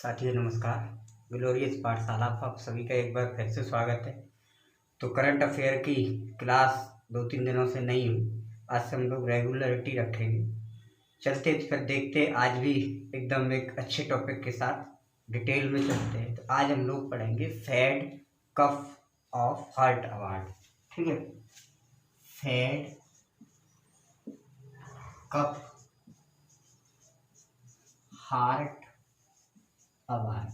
साथियों नमस्कार। ग्लोरियस पाठशाला पर आप सभी का एक बार फिर से स्वागत है। तो करंट अफेयर की क्लास 2-3 दिनों से नहीं हुई, आज से हम लोग रेगुलरिटी रखेंगे। चलते फिर देखते, आज भी एकदम एक अच्छे टॉपिक के साथ डिटेल में चलते हैं। तो आज हम लोग पढ़ेंगे Fed Cup of heart award. ठीक है, Fed Cup heart award,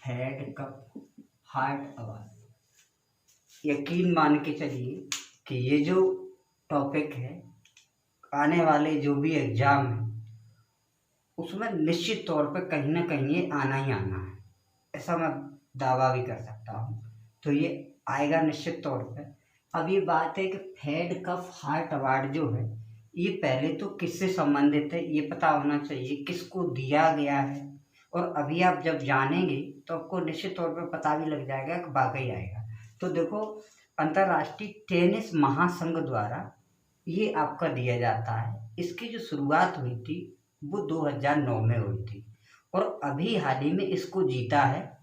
Fed Cup heart award. यकीन मान के चलिए कि ये जो टॉपिक है, आने वाले जो भी एग्जाम है उसमें निश्चित तौर पर कहीं ना कहीं ये आना ही आना है, ऐसा मैं दावा भी कर सकता हूँ। तो ये आएगा निश्चित तौर पर। अब ये बात है कि फेड कप हार्ट अवार्ड जो है, ये पहले तो किससे संबंधित है ये पता होना चाहिए, किसको दिया गया है। और अभी आप जब जानेंगे तो आपको निश्चित तौर पर पता भी लग जाएगा कि वाकई आएगा। तो देखो, अंतर्राष्ट्रीय टेनिस महासंघ द्वारा ये आपका दिया जाता है। इसकी जो शुरुआत हुई थी वो 2009 में हुई थी और अभी हाल ही में इसको जीता है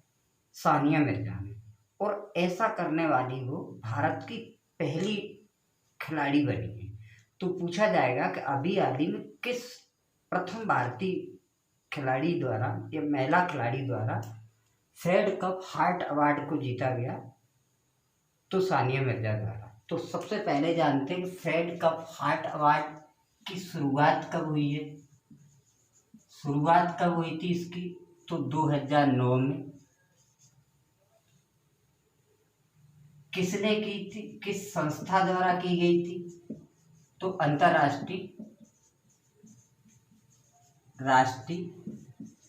सानिया मिर्जा ने। और ऐसा करने वाली वो भारत की पहली खिलाड़ी बनी है। तो पूछा जाएगा कि अभी हाल ही में किस प्रथम भारतीय खिलाड़ी द्वारा या महिला खिलाड़ी द्वारा फेड कप हार्ट अवार्ड को जीता गया, तो सानिया मिर्जा द्वारा। तो सबसे पहले जानते हैं कि फेड कप हार्ट अवार्ड की शुरुआत कब हुई है। शुरुआत कब हुई थी इसकी, तो 2009 में। किसने की थी, किस संस्था द्वारा की गई थी, तो अंतर्राष्ट्रीय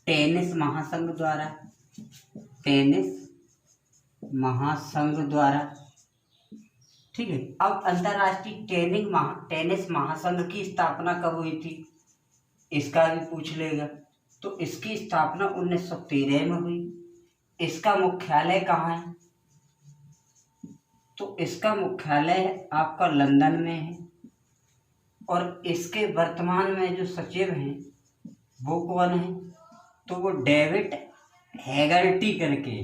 टेनिस महासंघ द्वारा। टेनिस महासंघ द्वारा, ठीक है। अब अंतर्राष्ट्रीय टेनिस महासंघ की स्थापना कब हुई थी, इसका भी पूछ लेगा। तो इसकी स्थापना 1913 में हुई। इसका मुख्यालय कहाँ है, तो इसका मुख्यालय आपका लंदन में है। और इसके वर्तमान में जो सचिव हैं वो कौन है, तो वो डेविड हैगर्टी करके,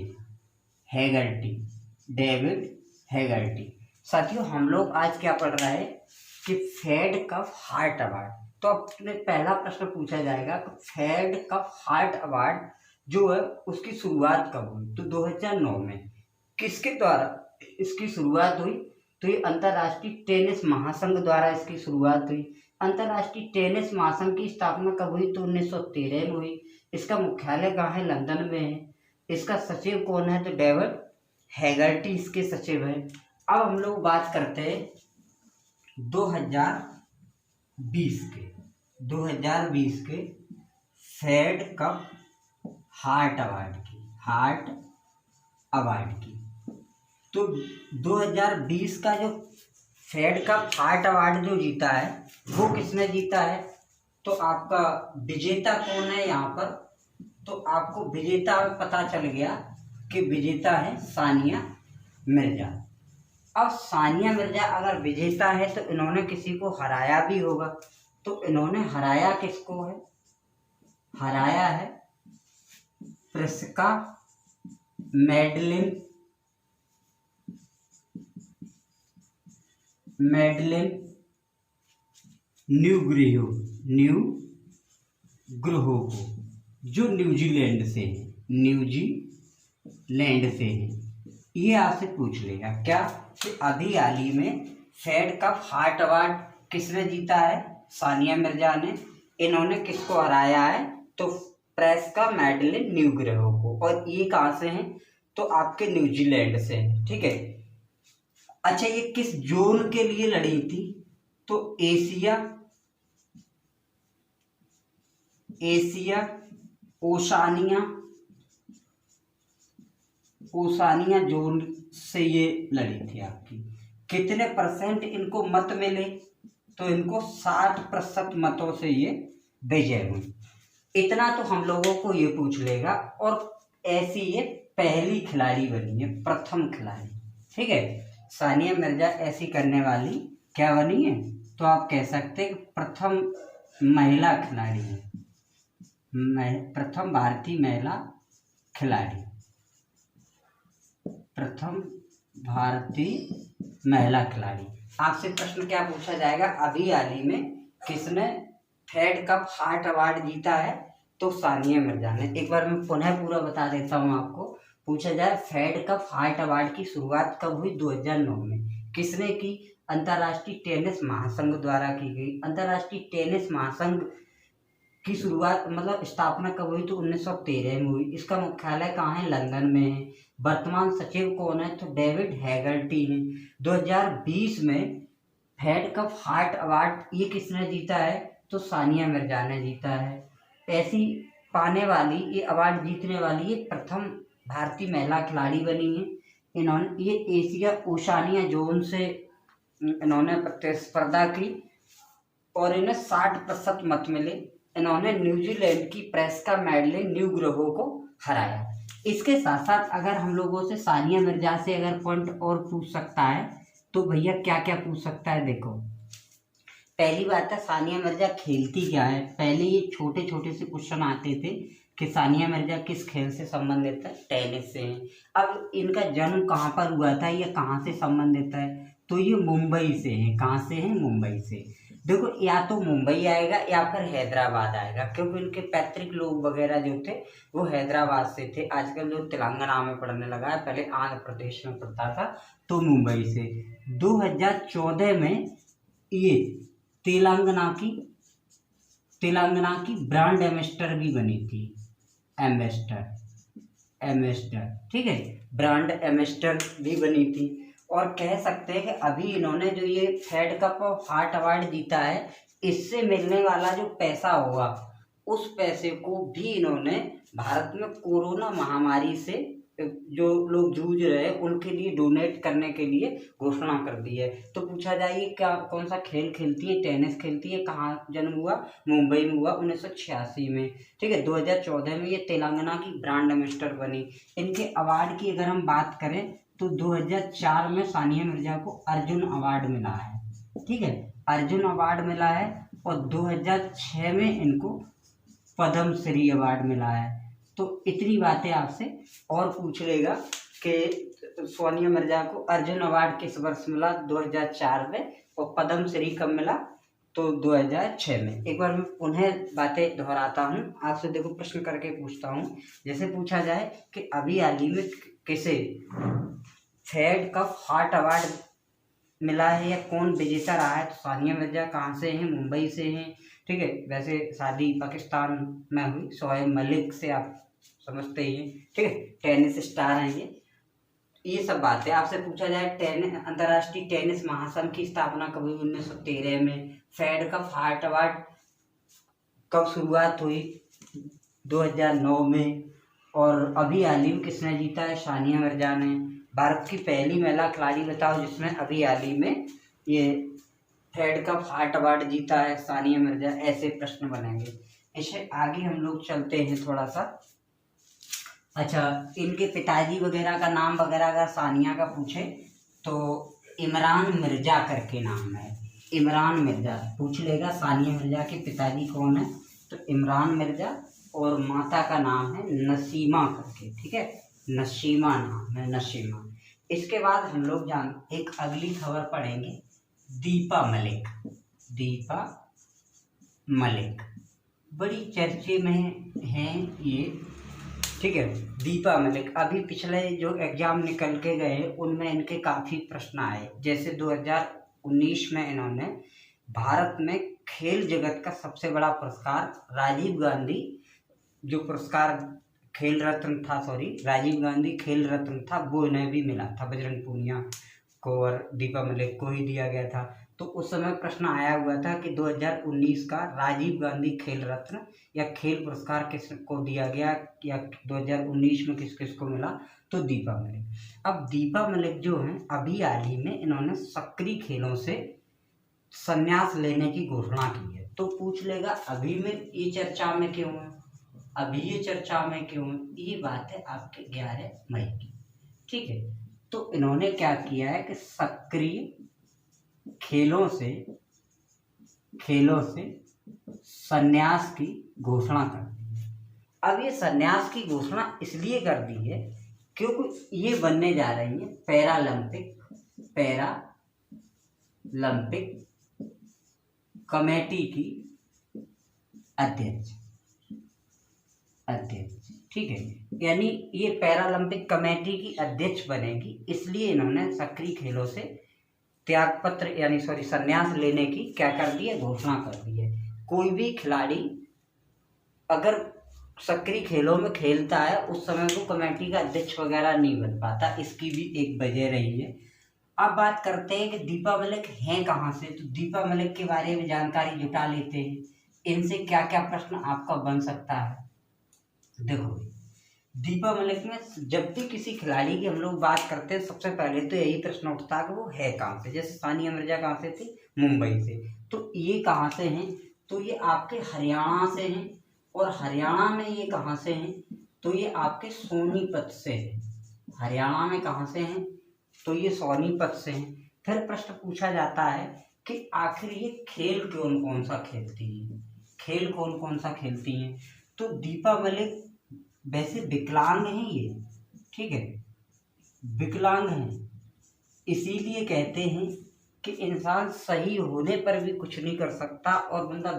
डेविड हैगर्टी। साथियों, हम लोग आज क्या पढ़ रहे हैं कि फेड कप हार्ट अवार्ड। तो अपने पहला प्रश्न पूछा जाएगा कि फेड कप हार्ट अवार्ड जो है उसकी शुरुआत कब हुई, तो 2009 में। किसके द्वारा इसकी शुरुआत हुई, तो ये अंतर्राष्ट्रीय टेनिस महासंघ द्वारा इसकी शुरुआत हुई। अंतर्राष्ट्रीय टेनिस महासंघ की स्थापना कब हुई, तो 1913 में हुई। इसका मुख्यालय कहाँ है, लंदन में है। इसका सचिव कौन है, तो डेविड हैगर्टी इसके सचिव है। अब हम लोग बात करते हैं 2020 के फेड कप हार्ट अवार्ड की। तो 2020 का जो फेड कप हार्ट अवार्ड जो जीता है वो किसने जीता है, तो आपका विजेता कौन है यहाँ पर, तो आपको विजेता पता चल गया कि विजेता है सानिया मिर्जा। अब सानिया मिर्जा अगर विजेता है तो इन्होंने किसी को हराया भी होगा। तो इन्होंने हराया किसको है, हराया है प्रिस्का मेडलिन न्यूग्रहो को, जो न्यूजीलैंड से है। ये आपसे पूछ लेगा क्या कि अभी हाल ही में फेड कप हार्ट अवार्ड किसने जीता है, सानिया मिर्जा ने। इन्होंने किसको हराया है, तो प्रिस्का मेडलिन न्यूग्रहो को। और ये कहाँ से हैं, तो आपके न्यूजीलैंड से हैं, ठीक है। अच्छा, ये किस जोन के लिए लड़ी थी, तो एशिया ओशानिया जोन से ये लड़ी थी आपकी। कितने परसेंट इनको मत मिले, तो इनको 60% मतों से ये विजय हुई। इतना तो हम लोगों को ये पूछ लेगा। और ऐसी ये पहली खिलाड़ी बनी है, प्रथम खिलाड़ी, ठीक है। सानिया मिर्जा ऐसी करने वाली क्या बनी है, तो आप कह सकते हैं प्रथम महिला खिलाड़ी है, प्रथम भारतीय महिला खिलाड़ी, प्रथम भारतीय महिला खिलाड़ी। आपसे प्रश्न क्या पूछा जाएगा, अभी हाल ही में किसने फेड कप हार्ट अवार्ड जीता है? तो सानिया मिर्जा ने। एक बार मैं पुनः पूरा बता देता हूँ आपको। पूछा जाए फेड कप हार्ट अवार्ड की शुरुआत कब हुई? 2009 में। किसने की? अंतर्राष्ट्रीय टेनिस महासंघ द्वारा की गई। अंतर्राष्ट्रीय टेनिस महासंघ की शुरुआत मतलब स्थापना कब हुई? तो 1913 में हुई। इसका मुख्यालय कहाँ है? लंदन में है। वर्तमान सचिव कौन है? तो डेविड हैगर्टी है। 2020 में फेड कप हार्ट अवार्ड ये किसने जीता है? तो सानिया मिर्जा ने जीता है। ऐसी पाने वाली, ये अवार्ड जीतने वाली ये प्रथम भारतीय महिला खिलाड़ी बनी है। इन्होंने ये एशिया ओशानिया जोन से इन्होंने प्रतिस्पर्धा की और इन्हें 60% मत मिले। इन्होंने न्यूजीलैंड की प्रेस्का मैडलिन न्यूग्रोहो को हराया। इसके साथ साथ अगर हम लोगों से सानिया मिर्जा से अगर पॉइंट और पूछ सकता है तो भैया क्या क्या पूछ सकता है? देखो, पहली बात है सानिया मिर्जा खेलती क्या है। पहले ये छोटे छोटे से क्वेश्चन आते थे कि सानिया मिर्जा किस खेल से संबंधित है? टेनिस से है। अब इनका जन्म कहाँ पर हुआ था, ये कहाँ से संबंधित है? तो ये मुंबई से है। कहाँ से है? मुंबई से। देखो, या तो मुंबई आएगा या फिर हैदराबाद आएगा, क्योंकि उनके पैतृक लोग वगैरह जो थे वो हैदराबाद से थे। आजकल जो तेलंगाना में पढ़ने लगा है, पहले आंध्र प्रदेश में पढ़ता था, तो मुंबई से। 2014 में ये तेलंगाना की ब्रांड एम्बेसडर भी बनी थी। एम्बेसडर, ठीक है, ब्रांड एम्बेसडर भी बनी थी। और कह सकते हैं कि अभी इन्होंने जो ये फेड कप हार्ट अवार्ड जीता है, इससे मिलने वाला जो पैसा होगा उस पैसे को भी इन्होंने भारत में कोरोना महामारी से जो लोग जूझ रहे हैं उनके लिए डोनेट करने के लिए घोषणा कर दी है। तो पूछा जाए क्या कौन सा खेल खेलती है? टेनिस खेलती है। कहाँ जन्म हुआ? मुंबई में हुआ 1986 में, ठीक है। 2014 में ये तेलंगाना की ब्रांड एम्बेसडर बनी। इनके अवार्ड की अगर हम बात करें तो 2004 में सानिया मिर्जा को अर्जुन अवार्ड मिला है, ठीक है, अर्जुन अवार्ड मिला है। और 2006 में इनको पद्म श्री अवार्ड मिला है। तो इतनी बातें आपसे और पूछ लेगा कि सानिया मिर्जा को अर्जुन अवार्ड किस वर्ष मिला? 2004 में। और पद्म श्री कब मिला? तो 2006 में। एक बार मैं उन्हें बातें दोहराता हूँ आपसे। देखो, प्रश्न करके पूछता हूँ। जैसे पूछा जाए कि अभी हाल ही में किसे फेड कप हार्ट अवार्ड मिला है या कौन विजेता रहा है? तो सानिया मिर्जा। कहाँ से हैं? मुंबई से हैं, ठीक है। वैसे शादी पाकिस्तान में हुई, शोएब मलिक से, आप समझते ही हैं, ठीक है, टेनिस स्टार हैं ये सब बातें। आपसे पूछा जाए अंतर्राष्ट्रीय टेनिस महासंघ की स्थापना कब हुई? 1913 में। फेड कप हार्ट अवार्ड कब शुरुआत हुई? 2009 में। और अभी हाल ही में किसने जीता है? सानिया मिर्जा ने। भारत की पहली महिला खिलाड़ी बताओ जिसने अभी हाल ही में ये फेड कप हार्ट अवार्ड जीता है? सानिया मिर्जा। ऐसे प्रश्न बनेंगे। इसे आगे हम लोग चलते हैं थोड़ा सा। अच्छा, इनके पिताजी वगैरह का नाम वगैरह अगर सानिया का पूछे तो इमरान मिर्जा करके नाम है। इमरान मिर्जा पूछ लेगा सानिया मिर्जा के पिताजी कौन है? तो इमरान मिर्जा। और माता का नाम है नसीमा करके, ठीक है, नसीमा नाम है, नसीमा। इसके बाद हम लोग एक अगली खबर पढ़ेंगे, दीपा मलिक। दीपा मलिक बड़ी चर्चे में हैं ये, ठीक है। दीपा मलिक अभी पिछले जो एग्जाम निकल के गए उनमें इनके काफ़ी प्रश्न आए। जैसे 2019 में इन्होंने भारत में खेल जगत का सबसे बड़ा पुरस्कार राजीव गांधी जो पुरस्कार खेल रत्न था, राजीव गांधी खेल रत्न था, वो इन्हें भी मिला था। बजरंग पूनिया को और दीपा मलिक को ही दिया गया था। तो उस समय प्रश्न आया हुआ था कि 2019 का राजीव गांधी खेल रत्न या खेल पुरस्कार किस को दिया गया, या 2019 में किस किस को मिला? तो दीपा मलिक। अब दीपा मलिक जो हैं अभी हाल ही में इन्होंने सक्रिय खेलों से संन्यास लेने की घोषणा की है। तो पूछ लेगा अभी में ये चर्चा में क्यों है? अभी ये चर्चा में क्यों है? ये बात है आपके 11 मई की, ठीक है। तो इन्होंने क्या किया है कि सक्रिय खेलों से संन्यास की घोषणा कर दी। अब ये संन्यास की घोषणा इसलिए कर दी है क्योंकि ये बनने जा रही है पैरालंपिक कमेटी की अध्यक्ष। ठीक है, यानी ये पैरालंपिक कमेटी की अध्यक्ष बनेगी, इसलिए इन्होंने सक्रिय खेलों से त्यागपत्र यानी संन्यास लेने की क्या कर दी है, घोषणा कर दी है। कोई भी खिलाड़ी अगर सक्रिय खेलों में खेलता है उस समय वो कमेटी का अध्यक्ष वगैरह नहीं बन पाता, इसकी भी एक वजह रही है। अब बात करते हैं कि दीपा मलिक हैं कहाँ से, तो दीपा मलिक के बारे में जानकारी जुटा लेते हैं, इनसे क्या क्या प्रश्न आपका बन सकता है। देखो दीपा मलिक में जब भी किसी खिलाड़ी की हम लोग बात करते हैं सबसे पहले तो यही प्रश्न उठता है कि वो है कहाँ से। जैसे सानिया मिर्जा कहाँ से थी, मुंबई से, तो ये कहाँ से हैं, तो ये आपके हरियाणा से हैं। और हरियाणा में ये कहाँ से हैं, तो ये आपके सोनीपत से हैं। हरियाणा में कहाँ से हैं, तो ये सोनीपत से हैं। फिर प्रश्न पूछा जाता है कि आखिर ये खेल कौन कौन सा खेलती हैं, तो दीपा मलिक वैसे विकलांग हैं ये, ठीक है, विकलांग हैं, इसीलिए कहते हैं कि इंसान सही होने पर भी कुछ नहीं कर सकता, और बंदा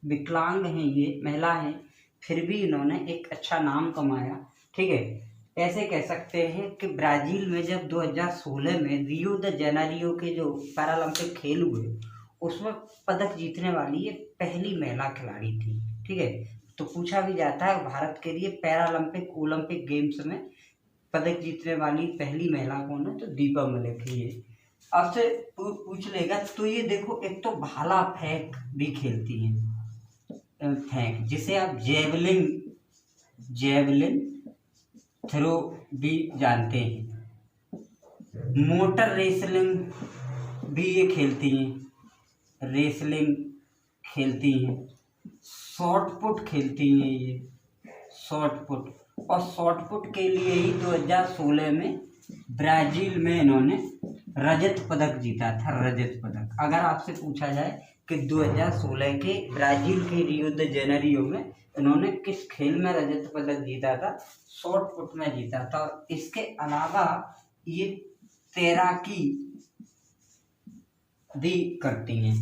विकलांग हैं, ये महिला हैं, फिर भी इन्होंने एक अच्छा नाम कमाया। ठीक है, ऐसे कह सकते हैं कि ब्राज़ील में जब 2016 में रियो द जेनेरियो के जो पैरालंपिक खेल हुए उसमें पदक जीतने वाली ये पहली महिला खिलाड़ी थी। ठीक है, तो पूछा भी जाता है भारत के लिए पैरालंपिक ओलंपिक गेम्स में पदक जीतने वाली पहली महिला कौन है, तो दीपा मलिक ही है। आपसे पूछ लेगा तो ये देखो, एक तो भाला फेंक भी खेलती हैं, फेंक जिसे आप जेवलिन थ्रो भी जानते हैं, मोटर रेसलिंग भी ये खेलती हैं, शॉर्ट पुट खेलती हैं ये, और शॉर्ट पुट के लिए ही 2016 में ब्राज़ील में इन्होंने रजत पदक जीता था। अगर आपसे पूछा जाए कि 2016 के ब्राज़ील के रियो द जेनेरियो में इन्होंने किस खेल में रजत पदक जीता था, शॉर्ट पुट में जीता था। इसके अलावा ये तैराकी भी करती हैं,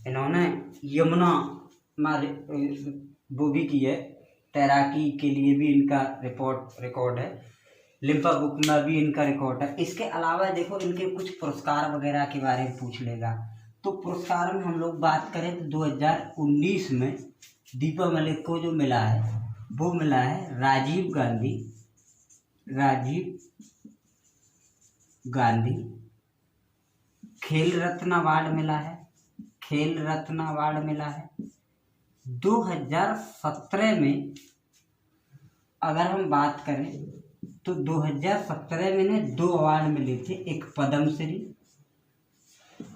इन्होंने यमुना वो भी की है, तैराकी के लिए भी इनका रिकॉर्ड है, लिम्का बुक में भी इनका रिकॉर्ड है। इसके अलावा देखो इनके कुछ पुरस्कार वगैरह के बारे में पूछ लेगा, तो पुरस्कार में हम लोग बात करें तो 2019 में दीपा मलिक को जो मिला है वो मिला है राजीव गांधी खेल रत्न अवार्ड मिला है। 2017 में अगर हम बात करें तो 2017 में इन्हें 2 अवार्ड मिले थे, एक पद्मश्री।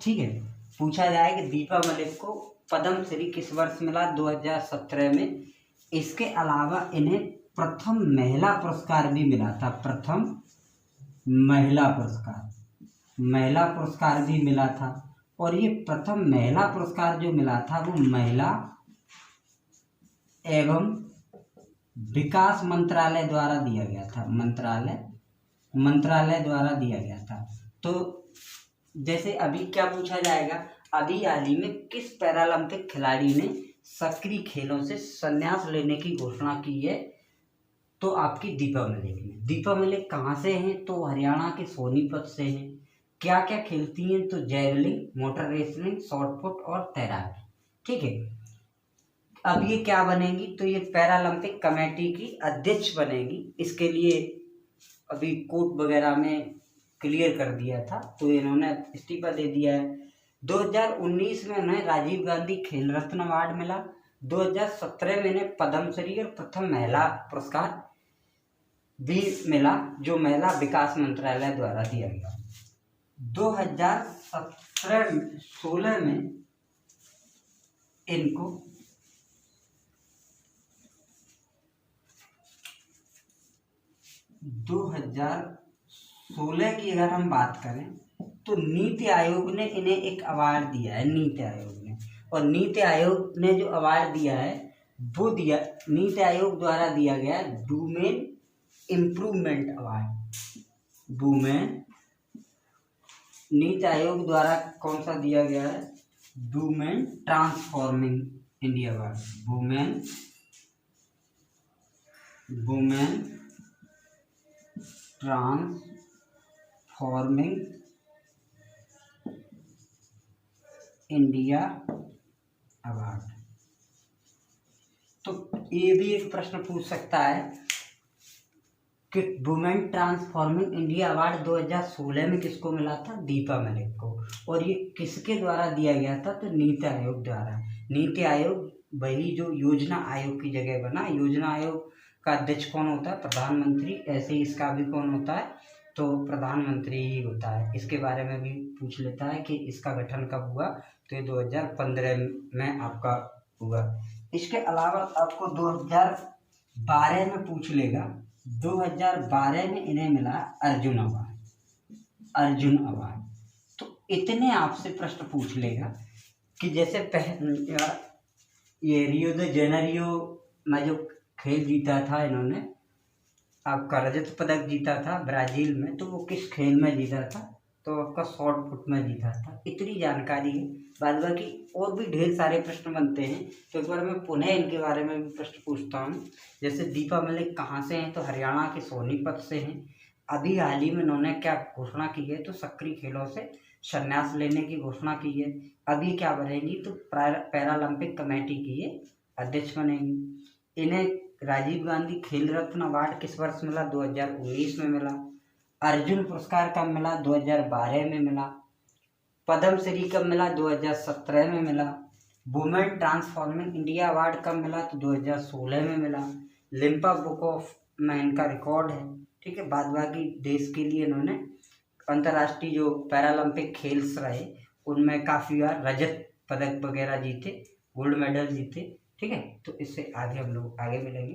ठीक है, पूछा जाए कि दीपा मलिक को पद्मश्री किस वर्ष मिला, 2017 में। इसके अलावा इन्हें प्रथम महिला पुरस्कार भी मिला था, प्रथम महिला पुरस्कार भी मिला था। और ये प्रथम महिला पुरस्कार जो मिला था वो महिला एवं विकास मंत्रालय द्वारा दिया गया था, मंत्रालय द्वारा दिया गया था। तो जैसे अभी क्या पूछा जाएगा, अभी हाल ही में किस पैरालंपिक खिलाड़ी ने सक्रिय खेलों से संन्यास लेने की घोषणा की है, तो आपकी दीपा मलिक ने। दीपा मलिक कहाँ से हैं, तो हरियाणा के सोनीपत से हैं। क्या क्या खेलती हैं, तो जैवलिन, मोटर रेसलिंग, शॉटपुट और तैराकी। ठीक है, अब ये क्या बनेगी, तो ये पैरालंपिक कमेटी की अध्यक्ष बनेगी। इसके लिए अभी कोर्ट वगैरह में क्लियर कर दिया था, तो इन्होंने इस्तीफा दे दिया है। 2019 में उन्हें राजीव गांधी खेल रत्न अवार्ड मिला, 2017 में इन्हें पद्मश्री और प्रथम महिला पुरस्कार भी मिला, जो महिला विकास मंत्रालय द्वारा दिया गया। 2016 में इनको की अगर हम बात करें तो नीति आयोग ने इन्हें एक अवार्ड दिया है, नीति आयोग ने। और नीति आयोग ने जो अवार्ड दिया है वो दिया, नीति आयोग द्वारा दिया गया women improvement award. Women, NITI Aayog द्वारा कौन सा दिया गया है? Women transforming India award. Women transforming India award. तो ये भी एक प्रश्न पूछ सकता है कि वुमेन ट्रांसफॉर्मिंग इंडिया अवार्ड 2016 में किसको मिला था? दीपा मलिक को। और ये किसके द्वारा दिया गया था? तो नीति आयोग द्वारा। नीति आयोग वही जो योजना आयोग की जगह बना। योजना आयोग का अध्यक्ष कौन होता है? प्रधानमंत्री। ऐसे ही इसका भी कौन होता है? तो प्रधानमंत्री ही होता है। इसके बारे में भी पूछ लेता है कि इसका गठन कब हुआ? तो ये 2015 में आपका हुआ। इसके अलावा आपको 2012 में पूछ लेगा। 2012 में इन्हें मिला अर्जुन अवार्ड। तो इतने आपसे प्रश्न पूछ लेगा कि जैसे ये रियो द जेनेरियो में जो खेल जीता था इन्होंने, आपका रजत पदक जीता था ब्राजील में, तो वो किस खेल में जीता था? तो आपका शॉर्ट पुट में जीता था। इतनी जानकारी है। बाद बाकी और भी ढेर सारे प्रश्न बनते हैं, तो एक बार मैं पुनः इनके बारे में भी प्रश्न पूछता हूँ। जैसे दीपा मलिक कहाँ से हैं? तो हरियाणा के सोनीपत से हैं। अभी हाल ही में इन्होंने क्या घोषणा की है? तो सक्रिय खेलों से संन्यास लेने की घोषणा की है। अभी क्या बनेगी? तो पैरालंपिक कमेटी की ये अध्यक्ष बनेगी। इन्हें राजीव गांधी खेल रत्न अवार्ड किस वर्ष मिला? 2019 में मिला। अर्जुन पुरस्कार कब मिला? 2012 में मिला। पद्म श्री कब मिला? 2017 में मिला। वुमेन ट्रांसफॉर्मिंग इंडिया अवार्ड कब मिला? तो 2016 में मिला। लिम्का बुक ऑफ में इनका रिकॉर्ड है। ठीक है। बाद बाकी देश के लिए इन्होंने अंतर्राष्ट्रीय जो पैरालंपिक खेल्स रहे उनमें काफ़ी बार रजत पदक वगैरह जीते, गोल्ड मेडल जीते। ठीक है। तो इससे आगे हम लोग आगे मिलेंगे।